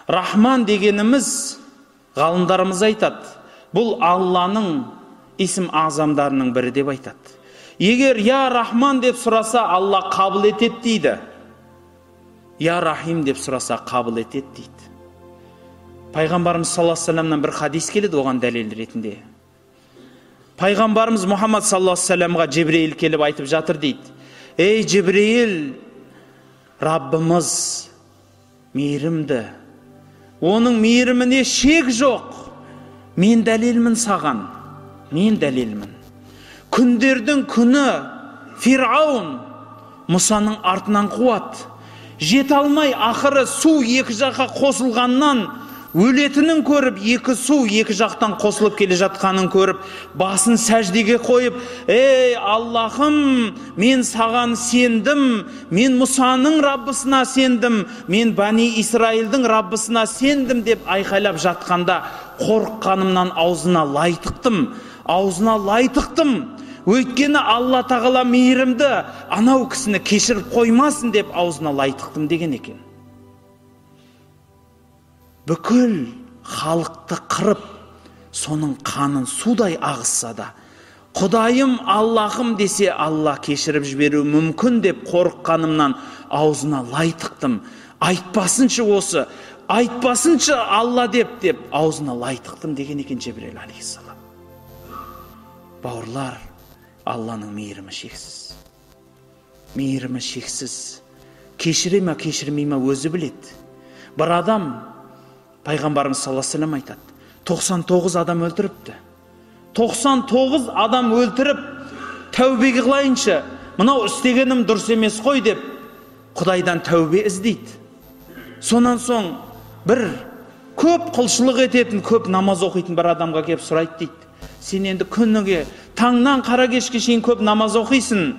Рахман дегеніміз, ғалымдарымыз айтады, бұл Алланың исім азамдарының бірі деп айтады. Егер я Рахман деп сұраса, Алла қабыл етеді дейді. Я Рахим деп сұраса, қабыл етеді дейді. Пайғамбарымыз саллаллаху алейхи вассаламнан бір хадис келеді оған дәлел ретінде. Пайғамбарымыз Мұхаммад саллаллаху алейхи вассаламға Жебірейіл келіп айтып жатыр дейді. Ей Жебірейіл, Раббымыз мейірімді. Оның мейіріміне шек жоқ. Мен дәлелмін саған. Мен дәлелмін. Күндердің күні Фираун Мұсаның артынан қуат. Жете алмай ақыры су екі жаққа қосылғаннан өлетінін көріп, екі су екі жақтан қосылып келе жатқанын көріп, басын сәждеге қойып, ей Аллахым, мен саған сендім, мен Мұсаның Раббысына сендім, мен Бани Исраилдің Раббысына сендім деп айқайлап жатқанда, қорыққанымнан аузына лай тықтым. Өйткені Алла тағала мейірімді, анау кісіні кешіріп қоймасын деп аузына лай тықтым деген екен. Бүкіл халықты қырып, соның қанын судай ағызса да, Құдайым, Аллахым десе, Алла кешіріп жіберу мүмкін деп қорыққанымнан аузына лай тықтым. Айтпасыншы осы, айтпасыншы Алла деп аузына лай тықтым деген екен Жебірейіл алейхиссалам. Бауырлар, Алланың мейірімі шексіз. Мейірімі шексіз. Кешіре ме, кешірмей ме өзі біледі. Бір адам, Пайғамбарымыз саллаллаху алейхи вассалам айтады, 99 адам өлтіріпті. 99 адам өлтіріп, тәубе қылайыншы, мынау істегенім дұрыс емес қой деп, Құдайдан тәубе іздейді. Сонан соң бір көп құлшылық ететін, көп намаз оқитын бір адамға келіп сұрайды дейді. Сен енді күніге таңнан қара кешке шейін көп намаз оқисың.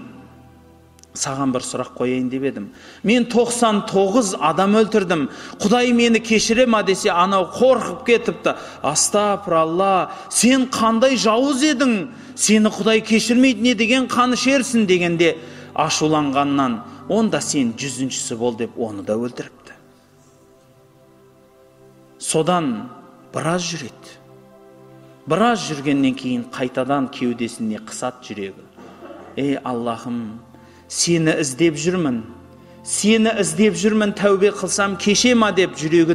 Саған бір сұрақ қояйын деп едім. Мен 99 адам өлтірдім. Құдай мені кешіре ма десе, анау қорқып кетіпті. Астапыралла, сен қандай жауыз едің? Сені Құдай кешірмейді, не деген қанішерсің дегенде ашуланғаннан, онда сен 100-шісі бол деп оны да өлтіріпті. Содан біраз жүреді. Біраз жүргеннен кейін қайтадан кеудесіне қысат жүрегі. Ей Аллахым, сені іздеп жүрмін, тәубе қылсам кеше ма деп жүрегі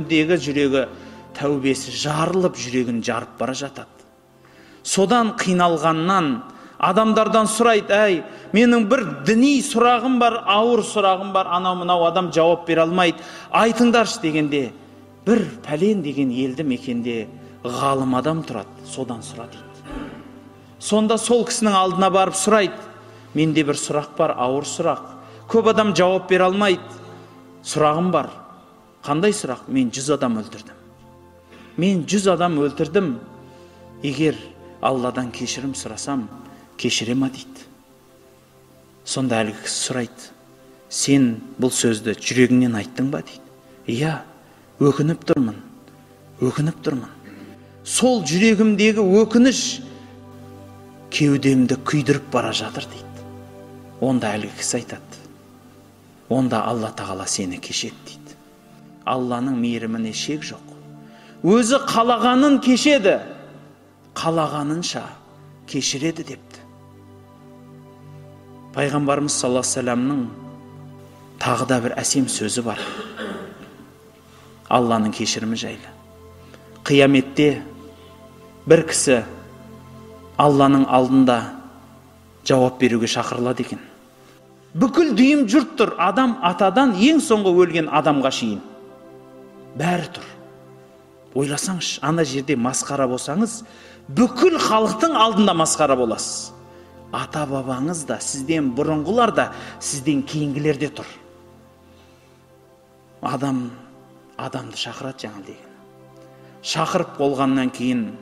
тәубесі жарылып, жүрегін жарып бара жатады. Содан қиналғаннан адамдардан сұрайды, әй, менің бір діни сұрағым бар, ауыр сұрағым бар, анау адам жауап бере алмайды, айтыңдаршы дегенде, бір пәлен деген елді мекенде ғалым адам тұрады, содан сұра дейді. Сонда сол кісінің алдына барып сұрайды, менде бір сұрақ бар, ауыр сұрақ, көп адам жауап бере алмайды, сұрағым бар. Қандай сұрақ? Мен 100 адам өлтірдім. Егер Алладан кешірім сұрасам, кешіре ма дейді. Сонда әлгі кісі сұрайды, сен бұл сөзді жүрегіңнен айттың ба дейді. Иә, өкініп тұрмын. Сол жүрегімдегі өкініш кеудемді күйдіріп бара жатыр дейді. Онда әлгі кісі айтады, онда Алла тағала сені кешеді дейді. Алланың мейіріміне шек жоқ. Өзі қалағанын кешеді, қалағанынша кешіреді депті. Пайғамбарымыз саллаллаху алейхи вассаламның тағы да бір әсем сөзі бар. Алланың кешірімі жайлы. Қияметте бір кісі Алланың алдында жауап беруге шақырылады екен. Бүкіл дүйім жұрт тұр, адам атадан ең соңғы өлген адамға шейін. Бәрі тұр. Ойласаңыз, ана жерде масқара болсаңыз, бүкіл халықтың алдында масқара боласыз. Ата бабаңыз да, сізден бұрынғылар да, сізден кейінгілер де тұр. Адамды шақырады жаңа деген. Шақырып болғаннан кейін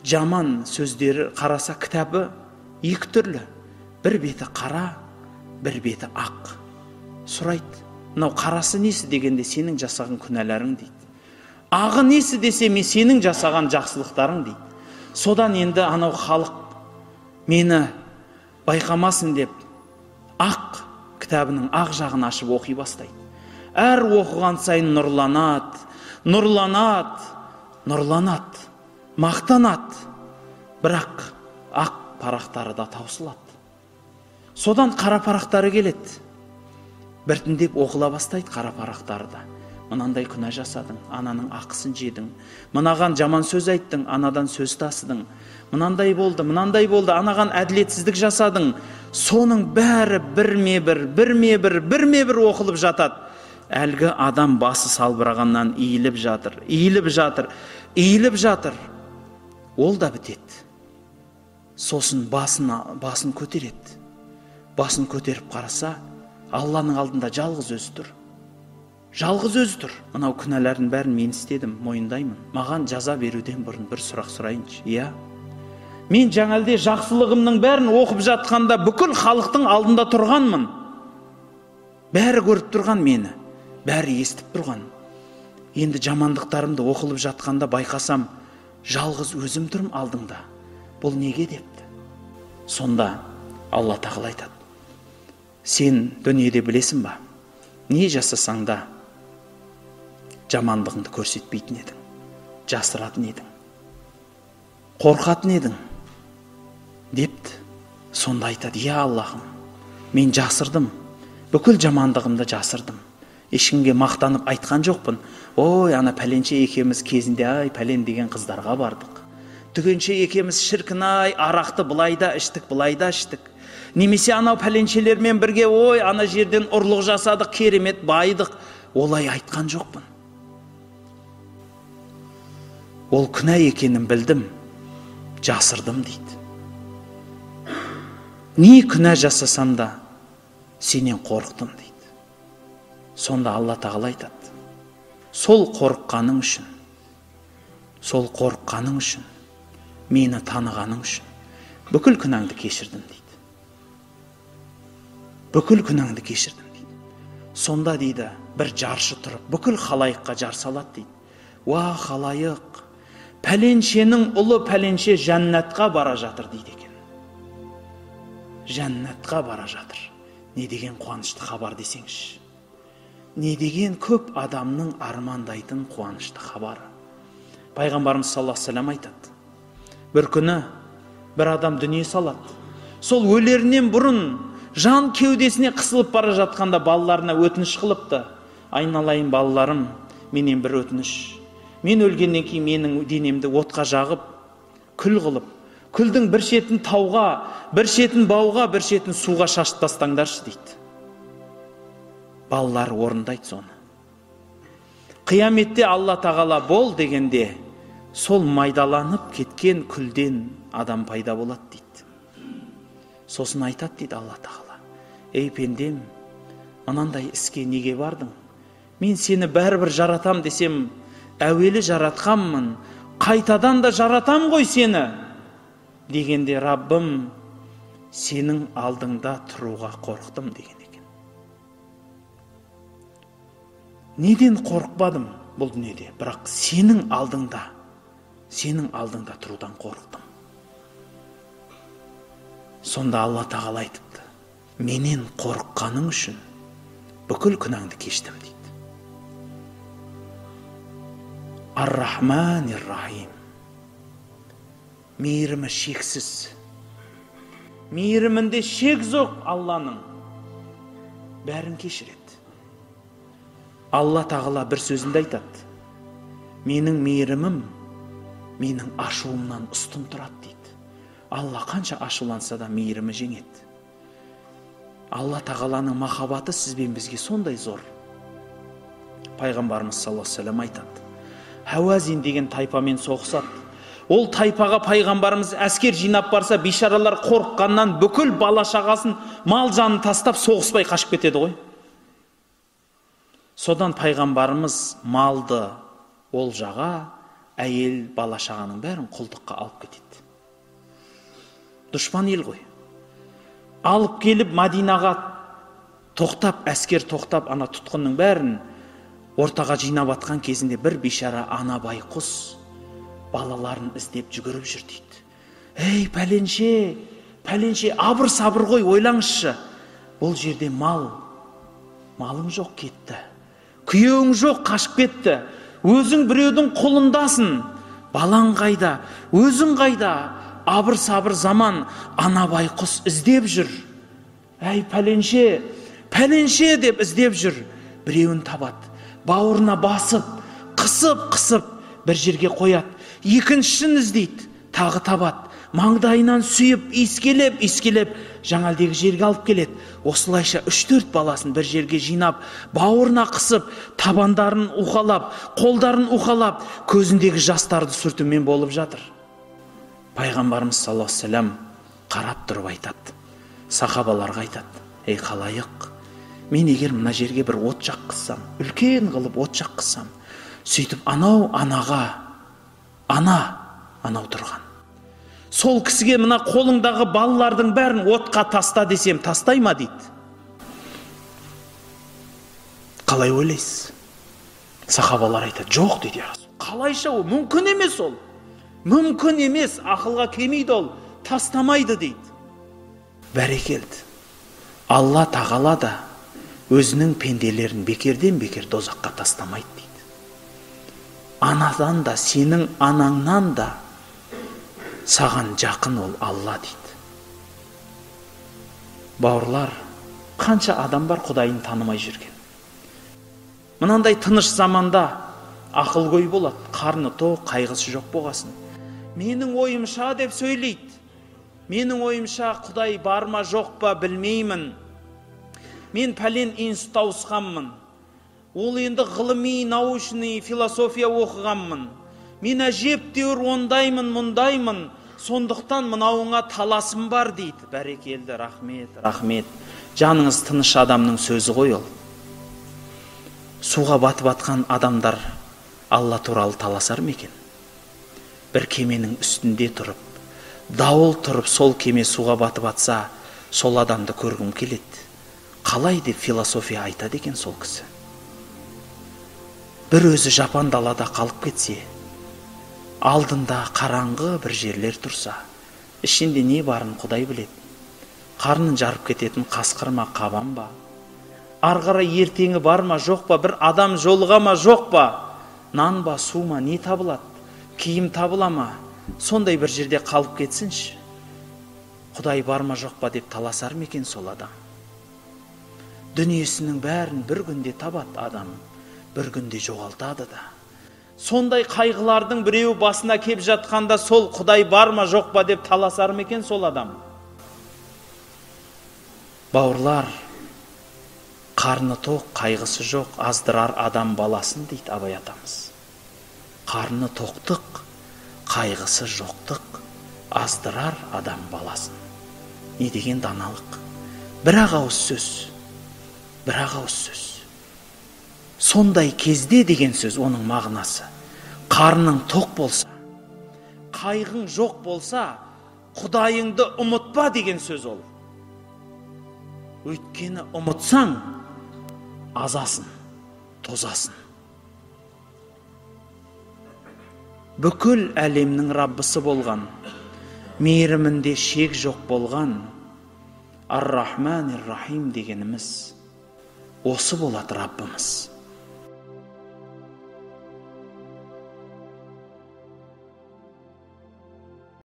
жаман сөздері қараса кітабы екі түрлі. Бір беті қара, бір беті ақ. Сұрайды, мынау қарасы несі дегенде сенің жасаған күнәларың дейді. Ағы несі десе мен сенің жасаған жақсылықтарың дейді. Содан енді анау халық мені байқамасын деп ақ кітабының ақ жағын ашып оқи бастайды. әр оқыған сайын нұрланады, нұрланады, нұрланады, мақтанады. Бірақ ақ парақтары да таусылады. Содан қара парақтары келеді. Біртіндеп оқыла бастайды қара парақтары да. Мынандай күнә жасадың, ананың ақысын жедің. Мынаған жаман сөз айттың, анадан сөз тасыдың. Мынандай болды, анаған әділетсіздік жасадың. Соның бәрі бірме-бір оқылып жатады. Әлгі адам басы салбырағаннан иіліп жатыр. Ол да бітеді. Сосын басын көтереді. Басын көтеріп қараса, Алланың алдында жалғыз өзі тұр. Мынау күнәләрдің бәрін мен істедім, мойындаймын. Маған жаза беруден бұрын бір сұрақ сұрайыншы. Иә. Мен жаңалде жақсылығымның бәрін оқып жатқанда бүкіл халықтың алдында тұрғанмын. Бәрі көріп тұрған мені, бәрі естіп тұрған. Енді жамандықтарымды оқылып жатқанда байқасам, жалғыз өзім тұрмын алдыңда. Бұл неге депті? Сонда Алла тағала айтады: сен дүниеде білесің ба? Не жасасаң да жамандығыңды көрсетпейтін едің, жасыратын едің, қорқатын едің депті. Сонда айтады: иә Аллахым, мен жасырдым, бүкіл жамандығымды жасырдым. Ешкімге мақтанып айтқан жоқпын. Ой, ана пәленше екеміз кезінде пәлен деген қыздарға бардық. Түгенше екеміз шіркін арақты былайда іштік. Немесе анау пәленшелермен бірге ана жерден ұрлық жасадық, керемет байдық. Олай айтқан жоқпын. Ол күнә екенін білдім, жасырдым дейді. Не күнә жасасам да сенен қорықтым дейді. Сонда Алла тағала айтады: сол қорыққаның үшін, мені танығаның үшін бүкіл күнәңді кешірдім дейді. Сонда дейді, бір жаршы тұрып, бүкіл халайыққа жар салады дейді. Уа халайық, пәленшенің ұлы пәленше жәннатқа бара жатыр дейді екен. Жәннатқа бара жатыр. Не деген қуанышты хабар десеңізші. Не деген көп адамның армандайтын қуанышты хабары. Пайғамбарымыз саллаллаху алейхи ва саллям айтады: бір күні бір адам дүние салады. Сол өлерінен бұрын жан кеудесіне қысылып бара жатқанда балаларына өтініш қылыпты: айналайын балаларым, менен бір өтініш. Мен өлгеннен кейін менің денемді отқа жағып, күл қылып, күлдің бір шетін тауға, бір шетін бауға, бір шетін суға шашып тастаңдаршы дейді. Балалар орындайды соны. Қияметте Алла тағала бол дегенде, сол майдаланып кеткен күлден адам пайда болады дейді. Сосын айтады дейді Алла тағала: ей пендем, анандай іске неге бардың? Мен сені бәрібір жаратам десем, әуелі жаратқанмын, қайтадан да жаратам ғой сені дегенде, Раббым, сенің алдыңда тұруға қорықтым деген екен. Неден қорықпадым бұл дүниеде, бірақ сенің алдыңда тұрудан қорықтым. Сонда Алла тағала айтыпты: менен қорыққаның үшін бүкіл күнәңді кештім дейді. Ар-Рахман-ир-Рахим. Мейірімі шексіз. Мейірімінде шек жоқ Алланың. Бәрін кешіреді. Алла тағала бір сөзінде айтады: менің мейірімім менің ашуымнан үстін тұрады дейді. Алла қанша ашуланса да мейірімі жеңеді. Алла тағаланың махаббаты сізбен бізге сондай зор. Пайғамбарымыз саллаллаху алейхи ва саллям айтады: Хауазин деген тайпамен соғысады. Ол тайпаға пайғамбарымыз әскер жинап барса, бишаралар қорыққаннан бүкіл бала шағасын, мал жанын тастап соғыспай қашып кетеді ғой. Содан пайғамбарымыз малды олжаға, әйел бала шағаның бәрін құлдыққа алып кетеді. Дұшпан ел ғой. Алып келіп Мадинаға тоқтап, әскер тоқтап, ана тұтқынның бәрін ортаға жинап атқан кезінде бір бишара ана байқұс балаларын іздеп жүгіріп жүр дейді. Ей, пәленше, абыр сабыр ғой, ойлаңызшы. Бұл жерде малым жоқ кетті. Күйеуің жоқ, қашып кетті. Өзің біреудің құлындасың. Балаң қайда? Өзің қайда? Абыр-сабыр заман, ана байқұс іздеп жүр. Әй, пәленше деп іздеп жүр. Біреуін табады. Бауырына басып, қысып, бір жерге қояды. Екіншісін іздейді, тағы табады. Маңдайынан сүйіп, искелеп, жаңалдегі жерге алып келеді. Осылайша 3-4 баласын бір жерге жинап, бауырына қысып, табандарын уқалап, қолдарын уқалап, көзіндегі жастарды сүртумен болып жатыр. Пайғамбарымыз саллаллаху алейхи вассалам қарап тұрып айтады. Сахабаларға айтады: ей халайық, мен егер мына жерге бір от жаққызсам, үлкен қылып от жаққызсам, сөйтіп анау анау тұрған, сол кісіге мына қолыңдағы балалардың бәрін отқа таста десем, тастай ма дейді. Қалай ойлайсыз? Сахабалар айтады: жоқ дейді. Қалайша ол? Мүмкін емес ол. Мүмкін емес, ақылға келмейді ол, тастамайды дейді. Бәрекелді. Алла тағала да өзінің пенделерін бекерден бекер дозаққа тастамайды дейді. Анадан да, сенің анаңнан да саған жақын ол Алла дейді. Бауырлар, қанша адам бар Құдайын танымай жүрген. Мынандай тыныш заманда ақылгөй болады, қарны тоқ, қайғысы жоқ болғасын. Менің ойымша деп сөйлейді. Менің ойымша Құдай бар ма жоқ па білмеймін. Мен пәлен институтта ауысқанмын. Ол енді ғылыми, научный философия оқығанмын. Мен әжептәуір ондаймын, мұндаймын. Сондықтан мынауыңа таласым бар дейді. Бәрекелді, рахмет. Жаныңыз тыныш адамның сөзі ғой ол. Суға батып атқан адамдар Алла туралы таласар ма екен? Бір кеменің үстінде тұрып, дауыл тұрып, сол кеме суға батып атса, сол адамды көргім келеді. Қалай деп философия айтады екен сол кісі. Бір өзі жапан далада қалып кетсе, алдында қараңғы бір жерлер тұрса, ішінде не барын Құдай біледі. Қарнын жарып кететін қасқыр ма, қабан ба? Арғара ертеңі бар ма, жоқ па? Бір адам жолыға ма, жоқ па? Нан ба, су ма, не табылады? Киім табыла ма? Сондай бір жерде қалып кетсінші. Құдай бар ма, жоқ па деп таласар ма екен сол адам? Дүниесінің бәрін бір күнде табады адам, бір күнде жоғалтады да. Сондай қайғылардың біреу басына кеп жатқанда сол Құдай бар ма, жоқ па деп таласар ма екен сол адам? Бауырлар, қарны тоқ, қайғысы жоқ, аздырар адам баласын дейді Абай атамыз. Қарны тоқтық, қайғысы жоқтық, аздырар адам баласын. Не деген даналық? Бір-ақ ауыз сөз. Сондай кезде деген сөз, оның мағынасы. Қарның тоқ болса, қайғың жоқ болса, Құдайыңды ұмытпа деген сөз ол. Өйткені ұмытсаң, азасын, тозасын. Бүкіл әлемнің Раббысы болған, мейірімінде шек жоқ болған Ар-Рахман Ар-Рахим дегеніміз осы болады Раббымыз.